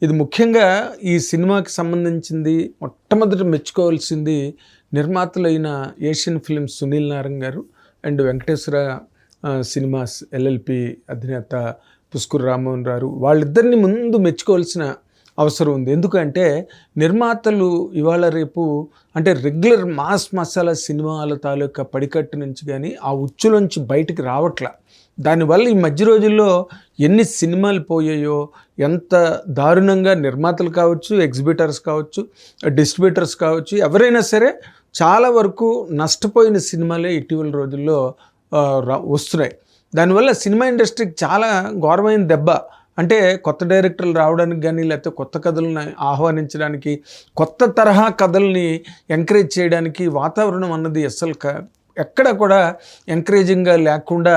ఇది ముఖ్యంగా ఈ సినిమాకి సంబంధించింది మొట్టమొదట మెచ్చుకోవాల్సింది నిర్మాతలైన ఏషియన్ ఫిల్మ్స్ సునీల్ నారంగ్ గారు అండ్ వెంకటేశ్వర సినిమాస్ ఎల్ఎల్పి అధినేత పుస్కూర్ రామ్మోహన్ గారు వాళ్ళిద్దరిని ముందు మెచ్చుకోవాల్సిన అవసరం ఉంది. ఎందుకంటే నిర్మాతలు ఇవాళ రేపు అంటే రెగ్యులర్ మాస్ మసాలా సినిమాల తాలూకా పడికట్టు నుంచి కానీ ఆ ఉచ్చులోంచి బయటికి రావట్లా. దానివల్ల ఈ మధ్య రోజుల్లో ఎన్ని సినిమాలు పోయాయో, ఎంత దారుణంగా నిర్మాతలు కావచ్చు, ఎగ్జిబిటర్స్ కావచ్చు, డిస్ట్రిబ్యూటర్స్ కావచ్చు, ఎవరైనా సరే చాలా వరకు నష్టపోయిన సినిమాలే ఇటీవల రోజుల్లో వస్తున్నాయి. దానివల్ల సినిమా ఇండస్ట్రీకి చాలా ఘోరమైన దెబ్బ. అంటే కొత్త డైరెక్టర్లు రావడానికి కానీ, లేకపోతే కొత్త కథలను ఆహ్వానించడానికి, కొత్త తరహా కథల్ని ఎంకరేజ్ చేయడానికి వాతావరణం అన్నది అస్సలు ఎక్కడ కూడా ఎంకరేజింగ్గా లేకుండా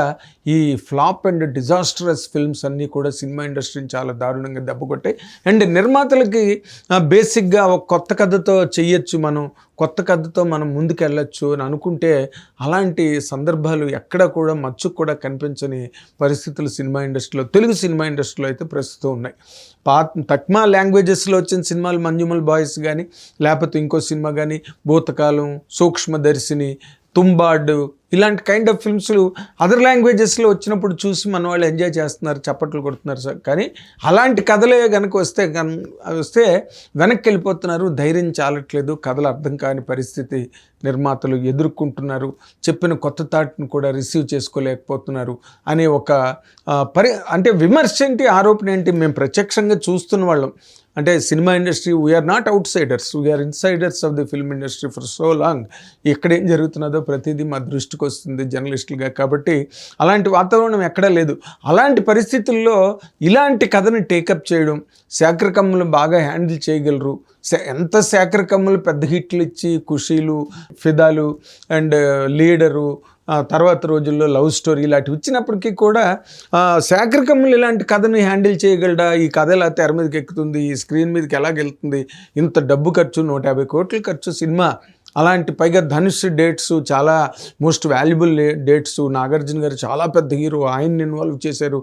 ఈ ఫ్లాప్ అండ్ డిజాస్టరస్ ఫిల్మ్స్ అన్నీ కూడా సినిమా ఇండస్ట్రీని చాలా దారుణంగా దెబ్బకొట్టాయి. అండ్ నిర్మాతలకి బేసిక్గా ఒక కొత్త కథతో చెయ్యొచ్చు, మనం కొత్త కథతో మనం ముందుకెళ్ళచ్చు అని అనుకుంటే అలాంటి సందర్భాలు ఎక్కడ కూడా మచ్చుకు కూడా కనిపించని పరిస్థితులు సినిమా ఇండస్ట్రీలో, తెలుగు సినిమా ఇండస్ట్రీలో అయితే ప్రస్తుతం ఉన్నాయి. తక్మా లాంగ్వేజెస్లో వచ్చిన సినిమాలు మంజుమల్ బాయ్స్ కానీ, లేకపోతే ఇంకో సినిమా కానీ, భూతకాలం, సూక్ష్మదర్శిని, తుంబాడ్, ఇలాంటి కైండ్ ఆఫ్ ఫిల్మ్స్లు అదర్ లాంగ్వేజెస్లో వచ్చినప్పుడు చూసి మన వాళ్ళు ఎంజాయ్ చేస్తున్నారు, చప్పట్లు కొడుతున్నారు సార్. కానీ అలాంటి కథలే కనుక వస్తే వెనక్కి వెళ్ళిపోతున్నారు, ధైర్యం చాలట్లేదు, కథలు అర్థం కాని పరిస్థితి నిర్మాతలు ఎదుర్కొంటున్నారు, చెప్పిన కొత్త థాట్ని కూడా రిసీవ్ చేసుకోలేకపోతున్నారు అనే ఒక అంటే విమర్శ ఏంటి, ఆరోపణ ఏంటి, మేము ప్రత్యక్షంగా చూస్తున్న వాళ్ళం. అంటే cinema industry we are not outsiders, we are insiders of the film industry for so long. ఎక్కడేం జరుగుతున్నదో ప్రతిదీ మా దృష్టికి వస్తుంది జర్నలిస్టులుగా. కాబట్టి అలాంటి వాతావరణం ఎక్కడా లేదు. అలాంటి పరిస్థితుల్లో ఇలాంటి కథని టేకప్ చేయడం, శాఖరకమ్మలు బాగా హ్యాండిల్ చేయగలరు. ఎంత శాఖరకమ్మలు పెద్ద హిట్లు ఇచ్చి ఖుషీలు, ఫిదాలు అండ్ లీడరు, తర్వాత రోజుల్లో లవ్ స్టోరీ ఇలాంటివి వచ్చినప్పటికీ కూడా శాఖరకమ్మలు ఇలాంటి కథని హ్యాండిల్ చేయగలడా, ఈ కథ ఎలా తెర మీదకి ఎక్కుతుంది, ఈ స్క్రీన్ మీదకి ఎలాగెళ్తుంది, ఇంత డబ్బు ఖర్చు, 150 కోట్ల ఖర్చు సినిమా, అలాంటి పైగా ధనుష్ డేట్స్ చాలా మోస్ట్ వాల్యుబుల్ డేట్స్, నాగార్జున గారు చాలా పెద్ద హీరో, ఆయన్ని ఇన్వాల్వ్ చేశారు.